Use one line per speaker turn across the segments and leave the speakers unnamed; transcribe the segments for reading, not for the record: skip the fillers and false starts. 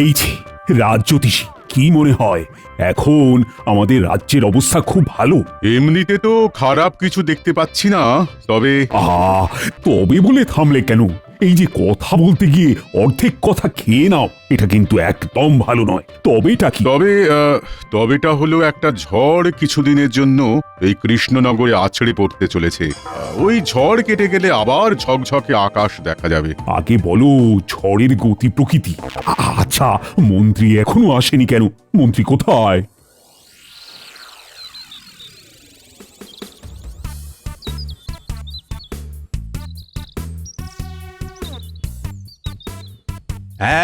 এই যে রাজ্যতীষী, কি মনে হয় এখন আমাদের রাজ্যের অবস্থা খুব ভালো?
এমনিতে তো খারাপ কিছু দেখতে পাচ্ছি না, তবে
তবে বলে থামলে কেন? এই যে কথা বলতে গিয়ে অর্ধেক কথা খেয়ে নাও, এটা কিন্তু একদম ভালো নয়। তবেটা কি?
তবেটা হলো একটা ঝড় কিছুদিনের জন্য এই কৃষ্ণনগরে আছড়ে পড়তে চলেছে। ওই ঝড় কেটে গেলে আবার ঝকঝকে আকাশ দেখা যাবে।
আগে বলো ঝড়ের গতি প্রকৃতি। আচ্ছা, মন্ত্রী এখনো আসেনি কেন? মন্ত্রী কোথায়?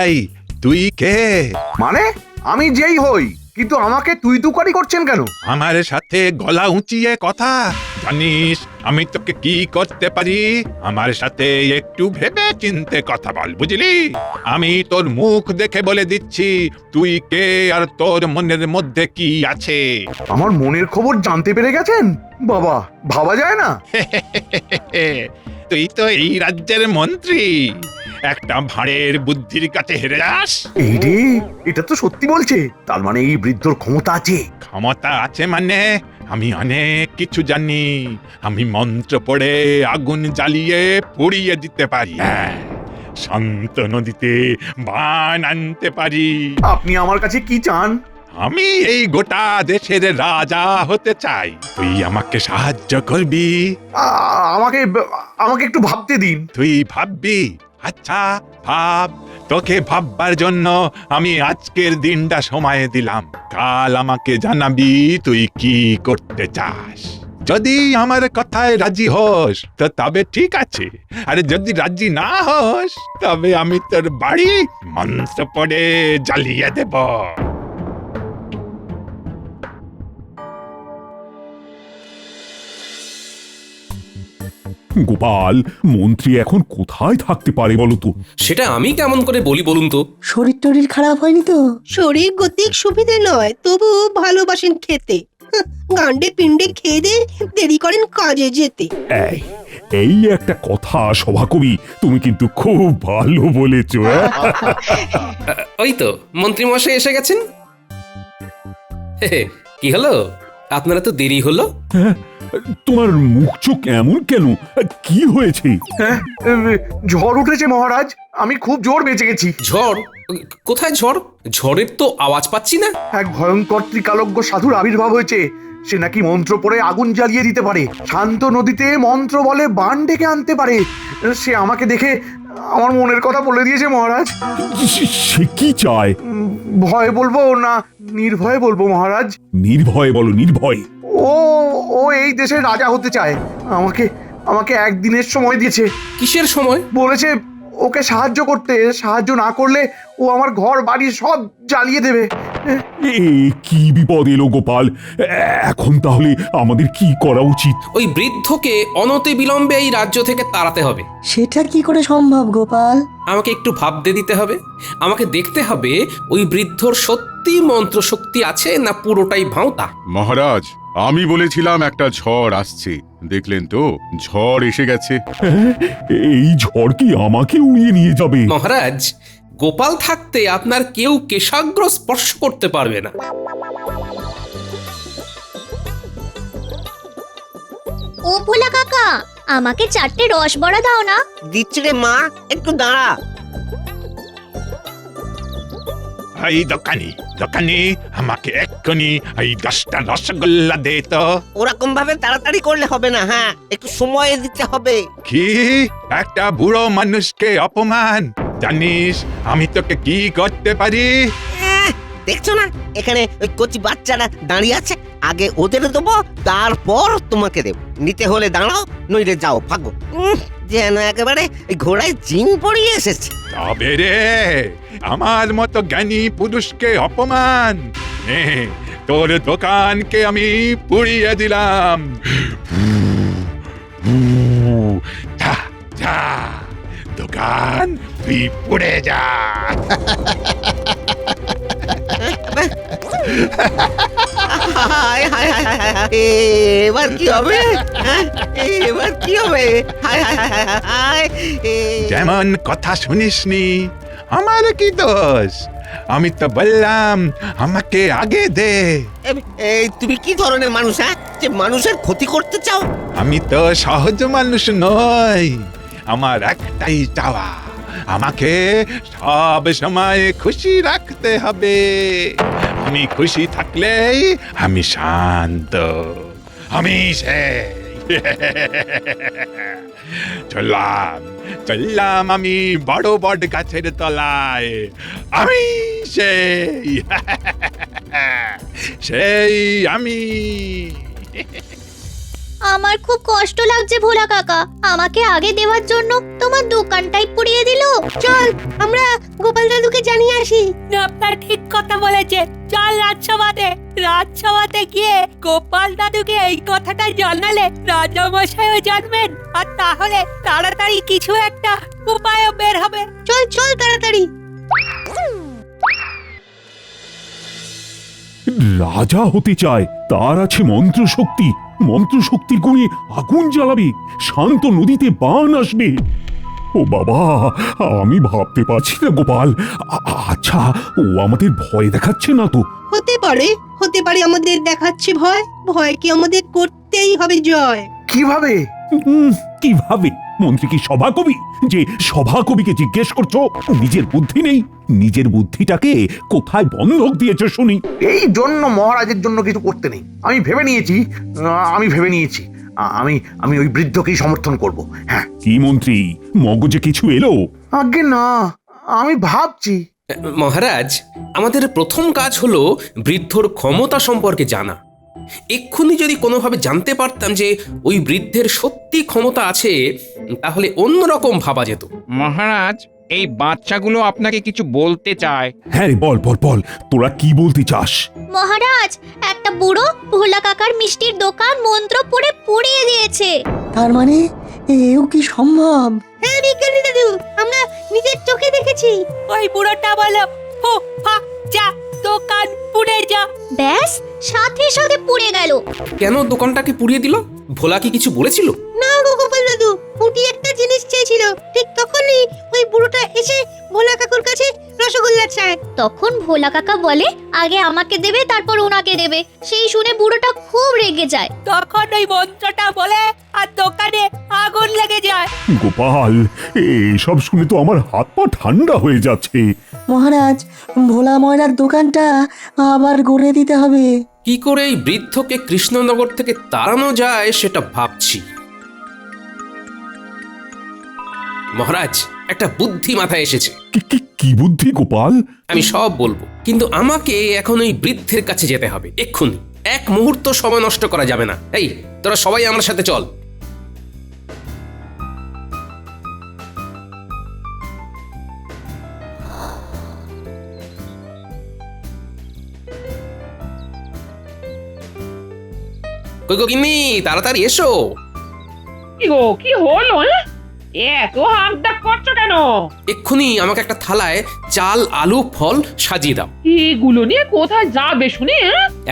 এই তুই কে?
মানে আমি যেই হই, কিন্তু আমাকে তুই তুকারি করছেন কেন?
আমার সাথে গলা উঁচিয়ে কথা জানিস আমি তোকে কি করতে পারি? আমার সাথে একটু ভেবে চিনতে কথা বল, বুঝলি? আমি তোর মুখ দেখে বলে দিচ্ছি তুই কে আর তোর মনের মধ্যে কি আছে।
আমার মনের খবর জানতে পেরে গেছেন? বাবা, ভাবা যায় না।
তুই তো এই রাজ্যের মন্ত্রী, একটা ভাঁড়ের বুদ্ধির কাছে হেরে যাস?
এই রে, এটা তো সত্যি বলছে। তার মানে এই বৃদ্ধর ক্ষমতা আছে।
ক্ষমতা আছে মানে আমি অনেক কিছু জানি। আমি মন্ত্র পড়ে আগুন জ্বালিয়ে পুড়িয়ে দিতে পারি। শান্ত নদীতে বান আনতে পারি।
আপনি আমার কাছে কি চান?
আমি এই গোটা দেশের রাজা হতে চাই, তুই আমাকে সাহায্য করবি।
আমাকে আমাকে একটু ভাবতে দিন।
তুই ভাববি? আচ্ছা ভাব। তোকে ভাববার জন্য আমি আজকের দিনটা সময় দিলাম। কাল আমাকে জানাবি তুই কি করতে চাস। যদি আমার কথায় রাজি হোস তো তবে ঠিক আছে, আর যদি রাজি না হোস তবে আমি তোর বাড়ি মন্ত্র পড়ে জ্বালিয়ে দেব।
গোপাল, মন্ত্রী এখন কোথায় থাকতে পারে বলো তো?
সেটা আমি কেমন করে বলি বলুন তো?
শরীর টরীর খারাপ হয়নি তো?
শরীর গতিক সুবিধে নয়, তবু ভালোবাসেন খেতে। গান্ডে পিণ্ডে খেয়ে দে দেরি করেন কাজে যেতে।
এই একটা কথা সভাকবি, তুমি কিন্তু খুব ভালো বলেছো।
ওই তো মন্ত্রী মশাই এসে গেছেন। কি হলো, আপনারা তো দেরি হলো?
তোমার মুখ চোখ এমন কেন? কি হয়েছে?
হ্যাঁ, ঝড় উঠেছে মহারাজ। আমি খুব জোর বেঁচে গেছি।
ঝড়? কোথায় ঝড়? ঝড়ের তো আওয়াজ পাচ্ছি না।
এক ভয়ঙ্কর ত্রিকালজ্ঞ সাধুর আবির্ভাব হয়েছে। সে নাকি মন্ত্র পড়ে আগুন জ্বালিয়ে দিতে পারে, শান্ত নদীতে মন্ত্র বলে বান ডেকে আনতে পারে। সে আমাকে দেখে আমার মনের কথা বলে দিয়েছে মহারাজ।
সে কি চায়?
ভয় বলবো না নির্ভয়ে বলবো মহারাজ?
নির্ভয়ে বলো, নির্ভয়।
ও ও এই দেশের রাজা হতে চায়। আমাকে আমাকে একদিনের সময় দিয়েছে।
কিসের সময়?
বলেছে ওকে সাহায্য করতে। সাহায্য না করলে ও আমার ঘর বাড়ি সব জ্বালিয়ে দেবে।
কি বিপদ এলো গোপাল! এখন তাহলে আমাদের কি করা উচিত?
ওই বৃদ্ধকে অনতি বিলম্বে এই রাজ্য থেকে তাড়াতে হবে।
সেটা কি করে সম্ভব গোপাল?
আমাকে একটু ভাবতে দিতে হবে। আমাকে দেখতে হবে ওই বৃদ্ধর সত্যি মন্ত্র শক্তি আছে না পুরোটাই ভাঁওতা।
মহারাজ, আমি বলেছিলাম একটা ঝড় আসছে, দেখলেন তো ঝড় এসে গেছে।
এই ঝড় কি আমাকে উড়িয়ে নিয়ে যাবে?
মহারাজ, গোপাল থাকতে আপনার কেউ কেশাগ্র স্পর্শ করতে পারবে না।
ও ভোলা কাকা, আমাকে 4টে রসবড়া দাও না।
দিচ্ছি রে মা, একটু দাঁড়া।
এই দোকানি, দোকানি, আমাকে এক্ষুনি এই 10টা রসগোল্লা দে তো।
ওরকম ভাবে তাড়াতাড়ি করলে হবে না, হ্যাঁ একটু সময় দিতে হবে।
কি? একটা বুড়ো মানুষকে অপমান! জানিস আমি তোকে কি করতে পারি?
দেখছো না এখানে ওই কচি বাচ্চারা দাঁড়িয়ে আছে, আগে ওদের দেবো তারপর তোমাকে দেবো। নিতে হলে দাঁড়াও, নইলে যাও ভাগো। যেন একেবারে ঘোড়ায় জিন পড়িয়ে এসেছে।
তবে রে, আমার মতো জ্ঞানী পুরুষকে অপমান! নে, তোর দোকানকে আমি পুড়িয়ে দিলাম। যা যা, দোকান তুই পুড়ে যা।
হায় হায় হায় হায় হায়, এবার কি হবে? এবার কি হবে? হায় হায় হায় হায় হায়।
যেমন কথা শুনিসনি, আমার কি দোষ? আমি তো বললাম আমাকে আগে দে।
এই তুমি কি ধরনের মানুষ, হ্যাঁ, যে মানুষের ক্ষতি করতে চাও?
আমি তো সহজ মানুষ নই, আমার একটাই চাওয়া, আমাকে সব সময় খুশি রাখতে হবে। আমি খুশি থাকলেই আমি শান্ত, আমি চললাম চললাম আমি বড় বট গাছের তলায়, আমি সেই আমি।
আমার খুব কষ্ট লাগছে ভোলা কাকা, আমাকে আগে দেওয়ার জন্য তোমার দোকানটাই পুড়িয়ে দিল।
চল আমরা গোপাল দাদুকে জানিয়ে আসি।
আপনার ঠিক কথা বলেছে, চল রাজসভাতে গিয়ে গোপাল দাদুকে এই কথাটা জানালে রাজামশাইও জানবেন, আর তাহলে তাড়াতাড়ি কিছু একটা উপায়ও বের হবে।
চল চল তাড়াতাড়ি।
রাজা হতে চায়, তার আছে মন্ত্রশক্তি, মন্ত্রশক্তির গুণে আগুন জ্বালাবে, শান্ত নদীতে বান আসবে। ও বাবা, আমি ভাবতে পারছি না গোপাল। আচ্ছা, ও আমাদের ভয় দেখাচ্ছে না তো?
হতে পারে আমাদের দেখাচ্ছে ভয়, ভয় কি আমাদের করতেই হবে জয়।
কিভাবে?
কিভাবে? মন্ত্রী কি সভাকবি যে সভাকবিকে জিজ্ঞেস করছো? নিজের বুদ্ধি নেই? নিজের বুদ্ধিটাকে কোথায় বন্ধক দিয়েছো শুনি?
এই জন্য মহারাজের জন্য কিছু করতে নেই। আমি ভেবে নিয়েছি, আমি ওই বৃদ্ধকেই সমর্থন করব। হ্যাঁ।
কি মন্ত্রী, মগজে কিছু এলো?
আগে না, আমি ভাবছি।
মহারাজ, আমাদের প্রথম কাজ হলো বৃদ্ধর ক্ষমতা সম্পর্কে জানা। এক্ষুনি যদি কোনোভাবে জানতে পারতাম যে ওই বৃদ্ধের সত্যি ক্ষমতা আছে, তাহলে অন্যরকম ভাবা যেত।
মহারাজ, এই বাচ্চাগুলো আপনাকে কিছু বলতে চায়।
হ্যাঁ রে, বল বল বল, তোরা কি বলতে চাস?
মহারাজ, একটা বুড়ো ভোলা কাকার মিষ্টির দোকান মন্ত্র পড়ে পুড়িয়ে দিয়েছে।
তার মানে এও কি সম্ভব?
হ্যাঁ বিজ্ঞানী দাদু, আমরা নিজের চোখে দেখেছি।
ওই বুড়োটা বলো, হো ফা যা, দোকান পুড়ে যা।
ব্যাস, সাথে সাথে পুড়ে গেল।
কেন দোকানটাকে পুড়িয়ে দিল? ভোলা কি কিছু বলেছিল?
না গো গোপাল দাদু, পুটি একটা জিনিস চেয়েছিল, ঠিক তখনই ওই বুড়োটা এসে ভোলা কাকুর কাছে রসগোল্লা চায়।
তখন ভোলা কাকা বলে আগে আমাকে দেবে, তারপর ওনাকে দেবে। সেই শুনে বুড়োটা খুব রেগে যায়।
তখন ওই মন্ত্রটা বলে আর দোকানে আগুন লেগে যায়।
গোপাল, এসব শুনে তো আমার হাত পা ঠান্ডা হয়ে যাচ্ছে।
মহারাজ, ভোলা ময়রার দোকানটা আবার গড়ে দিতে হবে।
কি করে এই বৃদ্ধকে কৃষ্ণনগর থেকে তাড়ানো যায় সেটা ভাবছি। মহারাজ, একটা বুদ্ধি মাথায় এসেছে।
কি বুদ্ধি গোপাল?
আমি সব বলবো, কিন্তু আমাকে এখন ওই বৃদ্ধের কাছে যেতে হবে এক্ষুনি। এক মুহূর্ত সময় নষ্ট করা যাবে না। এই, তোরা সবাই আমার সাথে চল। কই গো গিন্নি, তাড়াতাড়ি এসো।
কি গো, কি হলো? এত হাঁকডাক করছো কেন?
এক্ষুনি আমাকে একটা থালায় চাল, আলু, ফল সাজিয়ে দাও।
এগুলো নিয়ে কোথায় যাবে শুনি?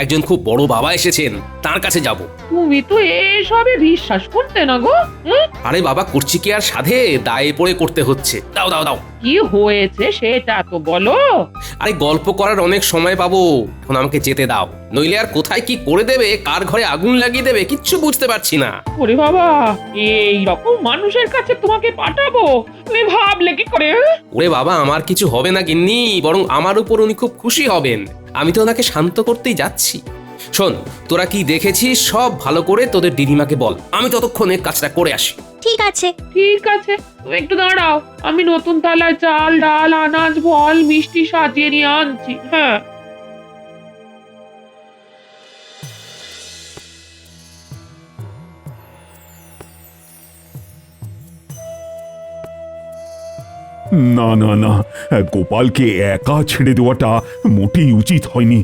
একজন খুব বড় বাবা এসেছেন, তার কাছে যাব।
তুমি তো এসবে বিশ্বাস করতে না গো।
আরে বাবা, করছি কি আর সাধে, দায়ে পড়ে করতে হচ্ছে। দাও দাও দাও।
কি হয়েছে সেটা তো বলো।
আরে গল্প করার অনেক সময় পাবো, এখন আমাকে যেতে দাও, নইলে আর কোথায় কি করে দেবে, কার ঘরে আগুন লাগিয়ে দেবে, কিচ্ছু বুঝতে পারছি না।
ওরে বাবা, এই রকম মানুষের কাছে তোমাকে পাঠাবো, তুমি ভাবলে কি করে?
ওরে বাবা, আমার কিছু হবে না গিন্নি, বরং আমার উপর উনি খুব খুশি হবেন। আমি তো ওনাকে শান্ত করতেই যাচ্ছি। শোন, তোরা কি দেখেছিস সব ভালো করে তোদের দিদিমাকে বল, আমি ততক্ষণে কাজটা করে আসি।
ঠিক আছে।
ঠিক আছে, তুমি একটু দাঁড়াও, আমি নতুন থালায় চাল, ডাল, আনাজ, ফল, মিষ্টি সাজিয়ে নিয়ে আনছি। হ্যাঁ।
না না না, গোপালকে একা ছেড়ে দেওয়াটা মোটেই উচিত হয়নি।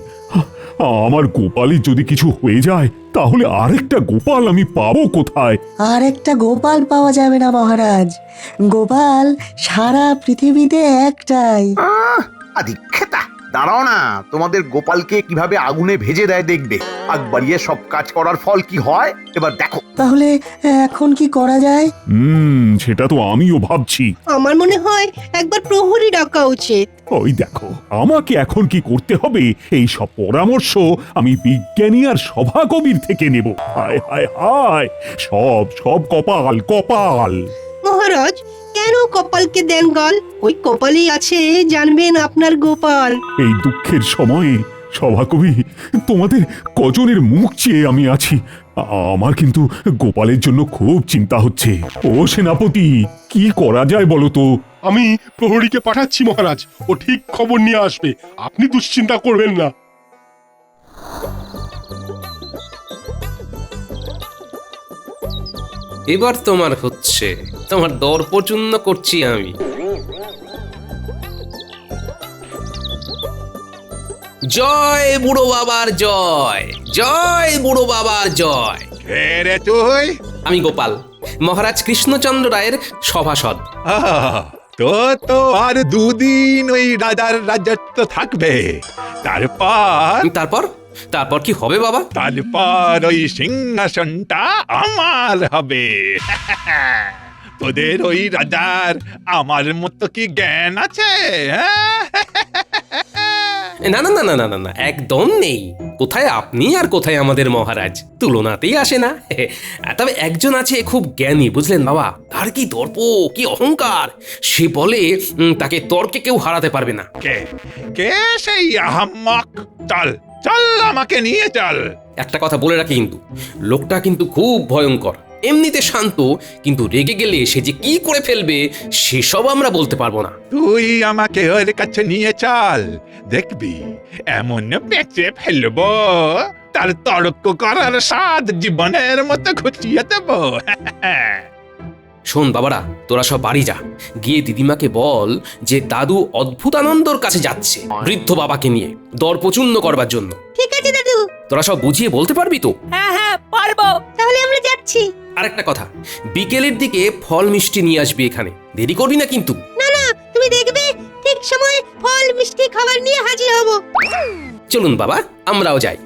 আমার গোপালের যদি কিছু হয়ে যায়, তাহলে আরেকটা গোপাল আমি পাবো কোথায়?
আর একটা গোপাল পাওয়া যাবে না মহারাজ, গোপাল সারা পৃথিবীতে একটাই।
আদিক্ষেতা, দাঁড়াও না, তোমাদের গোপালকে কিভাবে আগুনে ভেজে দেয় দেখবে। আগ বাড়িয়ে সব কাজ করার ফল কি হয় এবার দেখো।
তাহলে এখন কি করা যায়?
সেটা তো আমিও ভাবছি।
আমার মনে হয় একবার প্রহরী ডাকা উচিত।
ওই দেখো, আমাকে এখন কি করতে হবে এই সব পরামর্শ আমি বিজ্ঞানী আর সভাকবির থেকে নেব। হায় হায় হায়, সব সব কপাল কপাল।
মহারাজ, কেন কপালকে দেন গাল? ওই কপালেই আছে জানবেন আপনার গোপাল।
এই দুঃখের সময়ে সভাকবি, তোমাদের কজনের মুখ চেয়ে আমি আছি। আমার কিন্তু গোপালের জন্য খুব চিন্তা হচ্ছে। ও সেনাপতি, কি করা যায় বলো তো?
আমি প্রহরীকে পাঠাচ্ছি মহারাজ, ও ঠিক খবর নিয়ে আসবে, আপনি দুশ্চিন্তা করবেন না।
এবার তোমার হচ্ছে, তোমার দর্পচূন্য করছি আমি। জয় বুড়ো বাবার জয়, জয় বুড়ো বাবার জয়।
কে রে তুই?
আমি গোপাল, মহারাজ কৃষ্ণচন্দ্র রায়ের সভাসদ।
তো তো আর দুদিন ওই রাজার রাজত্ব থাকবে, তারপর
তারপর তারপর কি হবে বাবা?
তারপর ওই সিংহাসনটা আমার হবে। তোদের ওই রাজার আমার মতো কি জ্ঞান আছে?
না না না না না না না, একদম নেই। কোথায় আপনি আর কোথায় আমাদের মহারাজ, তুলনাতেই আসে না। তবে একজন আছে খুব জ্ঞানী, বুঝলেন বাবা? তার কি দর্প, কি অহংকার! সে বলে তাকে তর্কে কেউ হারাতে পারবে না।
কে কে সেই আহাম্মক? চল চল, আমাকে নিয়ে চল।
একটা কথা বলে রাখি কিন্তু, লোকটা কিন্তু খুব ভয়ঙ্কর। এমনিতে শান্ত, কিন্তু রেগে গেলে সে যে কি করে ফেলবে সেসব আমরা বলতে পারবো না।
তুই আমাকে ওর কাছে নিয়ে চল, দেখবি এমন বেঁচে ফেলবো, তার তর্ক করার স্বাদ জীবনের মতো ঘুচিয়ে দেবো।
শোন বাবারা, তোরা সব বাড়ি যা, গিয়ে দিদিমাকে বল যে দাদু অদ্ভুতানন্দর কাছে যাচ্ছে বৃদ্ধ বাবাকে নিয়ে দর্পচূন্য করবার জন্য।
ঠিক আছে দাদু।
তোরা সব বুঝিয়ে বলতে পারবি তো?
হ্যাঁ হ্যাঁ পারবো।
তাহলে আমরা যাচ্ছি।
আরেকটা কথা, বিকেলের দিকে ফল মিষ্টি নিয়ে আসবি এখানে, দেরি করবি না কিন্তু।
না না, তুমি দেখবে ঠিক সময় ফল মিষ্টি খাবার নিয়ে হাজির হব।
চলুন বাবা, আমরাও যাই।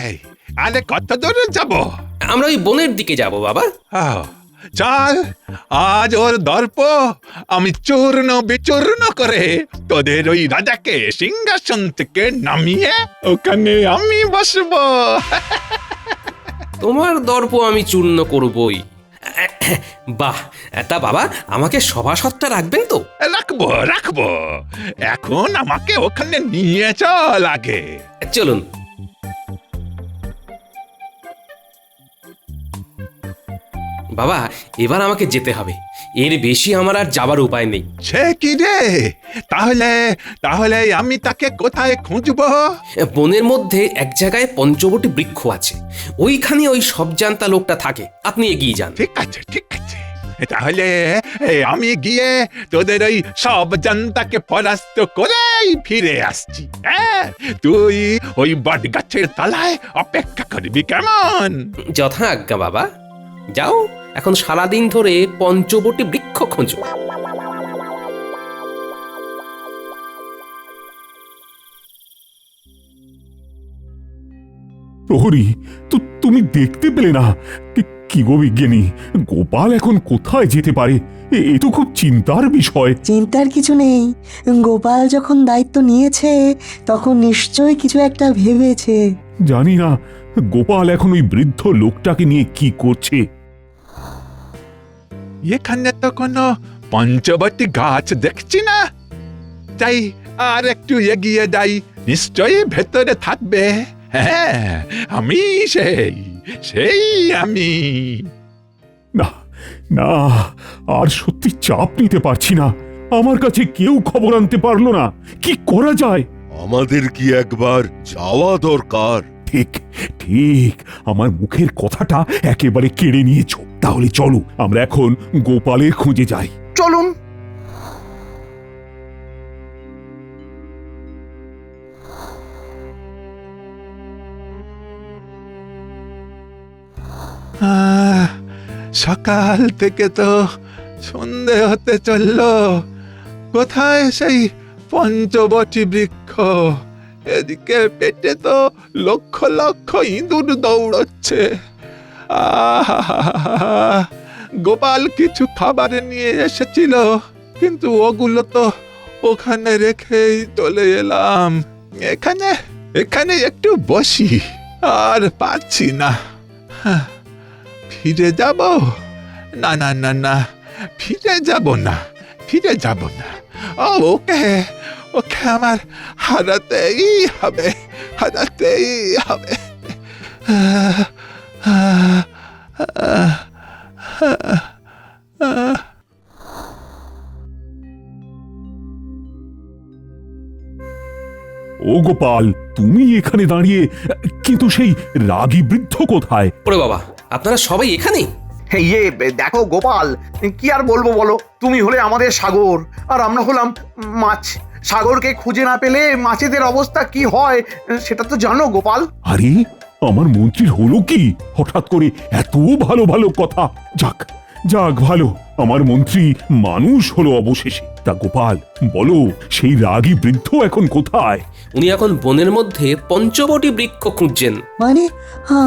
এই, আরে কত দূরে যাব?
আমরা ওই বনের দিকে যাব বাবা।
চল, আজ ওর দর্প আমি চূর্ণ বিচূর্ণ করে তোদের ওই রাজাকে সিংহাসন থেকে নামিয়ে ওখানে আমি বসবো।
তোমার দর্প আমি চূর্ণ করবই। বাহ, তা বাবা আমাকে সভাসদটা রাখবেন তো?
রাখবো রাখবো, এখন আমাকে ওখানে নিয়ে চল আগে।
চলুন। বাবা এবার আমাকে যেতে হবে, এর বেশি আমার আর যাবার উপায় নেই।
সে কি রে? তাহলে তাহলে আমি তাকে কোথায় খুঁজবো?
বনের মধ্যে এক জায়গায় পঞ্চবটী বৃক্ষ আছে, ওইখানে ওই সব জানতা লোকটা থাকে, আপনি এগিয়ে যান।
ঠিক আছে ঠিক আছে, তাহলে আমি গিয়ে তোদের ওই সব জনতাকে পরাস্ত করেই ফিরে আসছি। তুই ওই বট গাছের তলায় অপেক্ষা করবি, কেমন?
যথা আজ্ঞা বাবা, যাও এখন সারাদিন ধরে পঞ্চবটী বৃক্ষ খোঁজো।
প্রহরী, তুমি দেখতে পেলে না? কি গো বিজ্ঞানী, গোপাল এখন কোথায় যেতে পারে? এ তো খুব চিন্তার বিষয়।
চিন্তার কিছু নেই, গোপাল যখন দায়িত্ব নিয়েছে তখন নিশ্চয়ই কিছু একটা ভেবেছে।
জানি না গোপাল এখন ওই বৃদ্ধ লোকটাকে নিয়ে কি করছে।
এখানে তো কোনো পঞ্চবটী গাছ দেখছি না, তাই আর একটু এগিয়ে যাই, নিশ্চয়ই ভেতরে থাকবে। হ্যাঁ, আমি সেই আমি।
না না, আর সত্যি চাপ নিতে পারছি না। আমার কাছে কেউ খবর আনতে পারলো না। কি করা যায়?
আমাদের কি একবার যাওয়া দরকার?
ঠিক ঠিক, আমার মুখের কথাটা একেবারে কেড়ে নিয়েছো। তাহলে চলো আমরা এখন গোপালের খুঁজে যাই।
চলুন।
সকাল থেকে তো সন্ধে হতে চললো, কোথায় সেই পঞ্চবটী বৃক্ষ? এদিকে পেটে তো লক্ষ লক্ষ ইঁদুর দৌড়চ্ছে। গোপাল কিছু খাবার নিয়ে এসেছিল, কিন্তু ওগুলো তো ওখানে রেখেই চলে এলাম। এখানে এখানে একটু বসি, আর পারছি না। ফিরে যাব? না না না না, ফিরে যাব না, ফিরে যাব না। ওকে ওকে আমার হারাতেই হবে, হারাতেই হবে।
ও গোপাল, তুমি এখানে দাঁড়িয়ে, কিন্তু সেই রাগী বৃদ্ধ কোথায়?
ওরে বাবা, আপনারা সবাই এখানে?
ইয়ে দেখো গোপাল, কি আর বলবো বলো, তুমি হলে আমাদের সাগর আর আমরা হলাম মাছ। সাগরকে খুঁজে না পেলে মাছেদের অবস্থা কি হয় সেটা তো জানো গোপাল।
আরে, আমার মন্ত্রীর হলো কি হঠাৎ করে এত ভালো ভালো কথা? যাক যাক, ভালো, আমার মন্ত্রী মানুষ হলো অবশেষে। তা গোপাল, বলো, সেই রাগী বৃদ্ধ এখন কোথায়?
উনি এখন বনের মধ্যে পঞ্চবটী বৃক্ষ খুঁজছেন।
মানে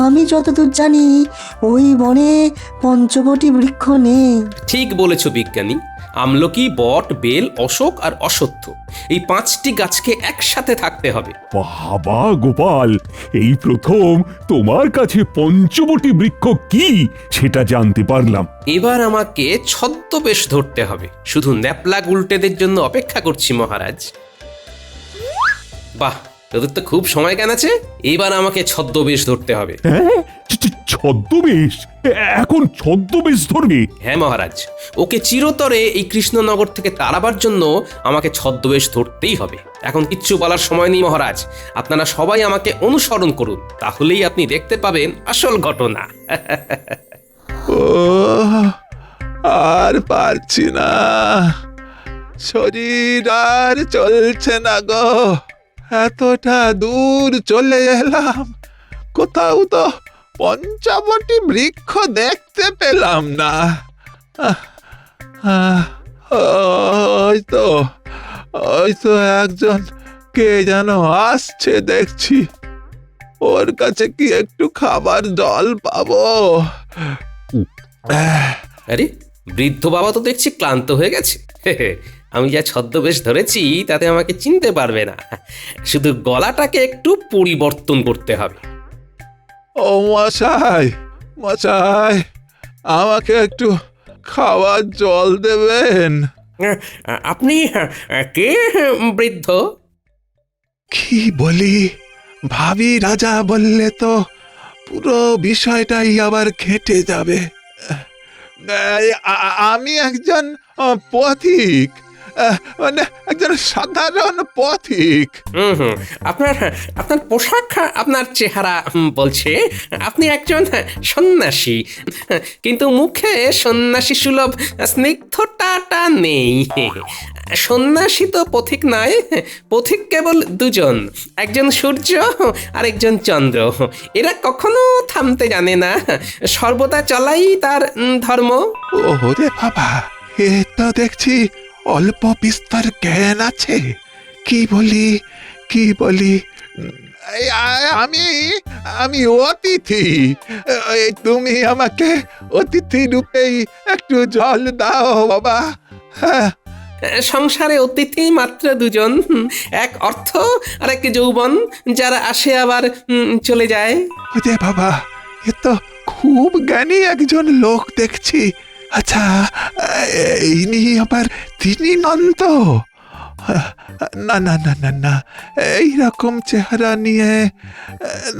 আমি যতদূর জানি ওই বনে পঞ্চবটী বৃক্ষ নেই।
ঠিক বলেছ বিজ্ঞানী। আমলকি, বট, বেল, অশোক আর অশ্বত্থ, এই 5টি গাছকে একসাথে থাকতে হবে।
বাবা গোপাল, এই প্রথম তোমার কাছে পঞ্চবটী বৃক্ষ কি সেটা জানতে পারলাম।
এবার আমাকে ছদ্মবেশ ধরতে হবে। শুধু ন্যাপলা উল্টেদের জন্য অপেক্ষা করছি মহারাজ। বাহ, তোদের তো খুব সময় কেন আছে। এবার আমাকে ছদ্মবেশ ধরতে হবে।
হ্যাঁ, ছদ্মবেশ? এখন ছদ্মবেশ ধরবে?
হ্যাঁ মহারাজ, ওকে চিরতরে এই কৃষ্ণনগর থেকে তাড়াবার জন্য আমাকে ছদ্মবেশ ধরতেই হবে। এখন কিচ্ছু বলার সময় নেই মহারাজ, আপনারা সবাই আমাকে অনুসরণ করুন, তাহলেই আপনি দেখতে পাবেন আসল ঘটনা।
ও, আর পারছি না, শরীর আর চলছে না গো। এতটা দূর চলে এলাম, কোথাও তো পঞ্চবটী বৃক্ষ দেখতে পেলাম না। ওই তো একজন কে যেন আসছে দেখছি। ওর কাছে কি একটু খাবার জল পাবো?
আরে, বৃদ্ধ বাবা তো দেখছি ক্লান্ত হয়ে গেছে। আমি যা ছদ্মবেশ ধরেছি তাতে আমাকে চিনতে পারবে না, শুধু গলাটাকে একটু পরিবর্তন করতে হবে।
ও মশাই, মশাই, আমাকে একটু খাওয়ার জল দেবেন?
আপনি কে বৃদ্ধ?
কি বলি, ভাবি রাজা বললে তো পুরো বিষয়টাই আবার ঘেঁটে যাবে। আমি একজন পথিক, মানে একজন সাধারণ পথিক।
আপনার আপনার পোশাক, আপনার চেহারা বলছে আপনি একজন সন্ন্যাসী, কিন্তু মুখে সন্ন্যাসী সুলভ স্নিগ্ধতাটা নেই। সন্ন্যাসী তো পথিক নয়, পথিক কেবল দুজন, একজন সূর্য আর একজন চন্দ্র। এরা কখনো থামতে জানে না, সর্বদা চলাই তার ধর্ম।
ওরে বাবা, এ তো দেখছি অল্প বিস্তর জ্ঞান আছে। কি বলি, আমি আমি অতিথি। তুমি আমাকে অতিথি রূপেই একটু জল দাও বাবা।
সংসারে অতিথি মাত্র দুজন, এক অর্থ আর এক যৌবন, যারা আসে আবার চলে যায়।
ওরে বাবা, এ তো খুব জ্ঞানী একজন লোক দেখছি। আচ্ছা, এই নিয়ে আবার তিনি নন তো? না না না না না, এইরকম চেহারা নিয়ে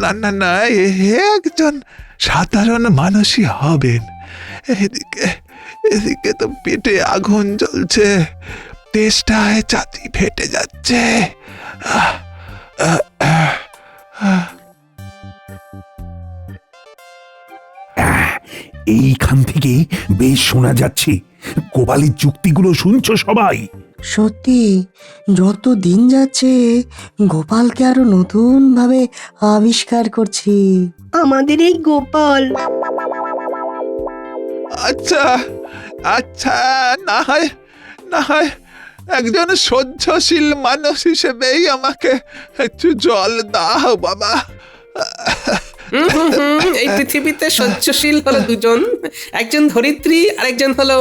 না না না, একজন সাধারণ মানুষই হবেন। এদিকে তো পেটে আগুন জ্বলছে, তেষ্টায় ছাতি ফেটে যাচ্ছে।
এইখান থেকে বেশ শোনা যাচ্ছে। গোপালের যুক্তিগুলো শুনছো সবাই?
সত্যি, যত দিন যাচ্ছে গোপালকে আরো নতুন ভাবে আবিষ্কার করছি।
আমাদের এই গোপাল
আচ্ছা আচ্ছা, না হয় একজন সহ্যশীল মানুষ হিসেবেই আমাকে একটু জল দাও বাবা।
এই পৃথিবীতে সহ্যশীল হলো দুজন, একজন ধরিত্রী আর একজন হলো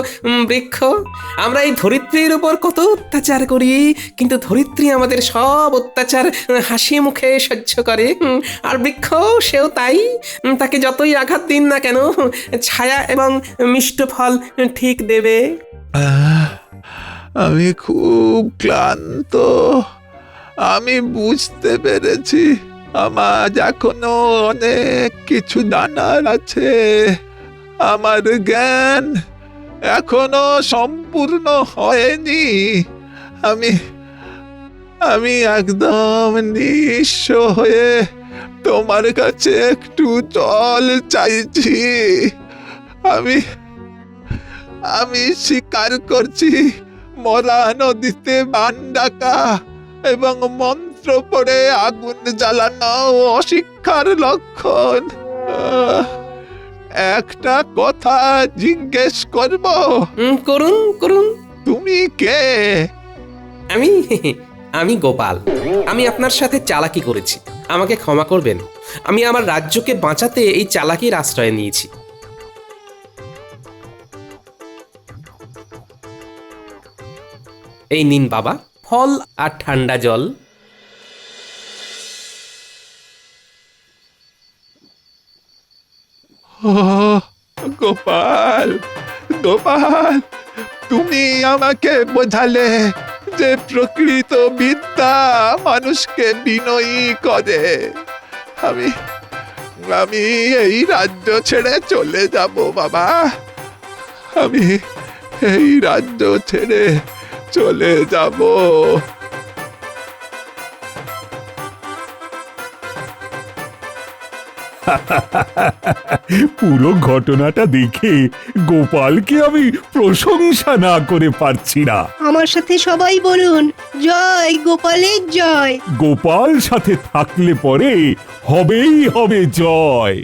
বৃক্ষ। আমরা এই ধরিত্রীর উপর কত অত্যাচার করি, কিন্তু ধরিত্রী আমাদের সব অত্যাচার হাসি মুখে সহ্য করে। আর বৃক্ষ সেও তাই, তাকে যতই আঘাত দিন না কেন ছায়া এবং মিষ্ট ফল ঠিক দেবে।
আমি খুব ক্লান্ত, আমি বুঝতে পেরেছি আমার এখনো অনেক কিছু জানার আছে। আমার জ্ঞান এখনো সম্পূর্ণ হয়নি। আমি একদম নিঃস্ব হয়ে তোমার কাছে একটু জল চাইছি। আমি স্বীকার করছি মরা নদীতে বান ডাকা এবং মন্ত্র পড়ে আগুন জ্বালানো অশিক্ষার লক্ষণ। একটা কথা জিজ্ঞেস করব?
করুন করুন।
তুমি কে?
আমি গোপাল। আমি আপনার সাথে চালাকি করেছি, আমাকে ক্ষমা করবেন। আমি আমার রাজ্যকে বাঁচাতে এই চালাকির আশ্রয় নিয়েছি। এই নিন বাবা, ফল আর ঠান্ডা জল।
গোপাল, গোপাল, তুমি আমাকে বোঝালে যে প্রকৃত বিদ্যা মানুষকে বিনয়ী করে। আমি এই রাজ্য ছেড়ে চলে যাব বাবা। আমি এই রাজ্য ছেড়ে চলে যাব।
পুরো ঘটনাটা দেখে গোপালকে আমি প্রশংসা না করে পারছি না।
আমার সাথে সবাই বলুন, জয় গোপালের জয়।
গোপাল সাথে থাকলে পরে হবেই হবে জয়।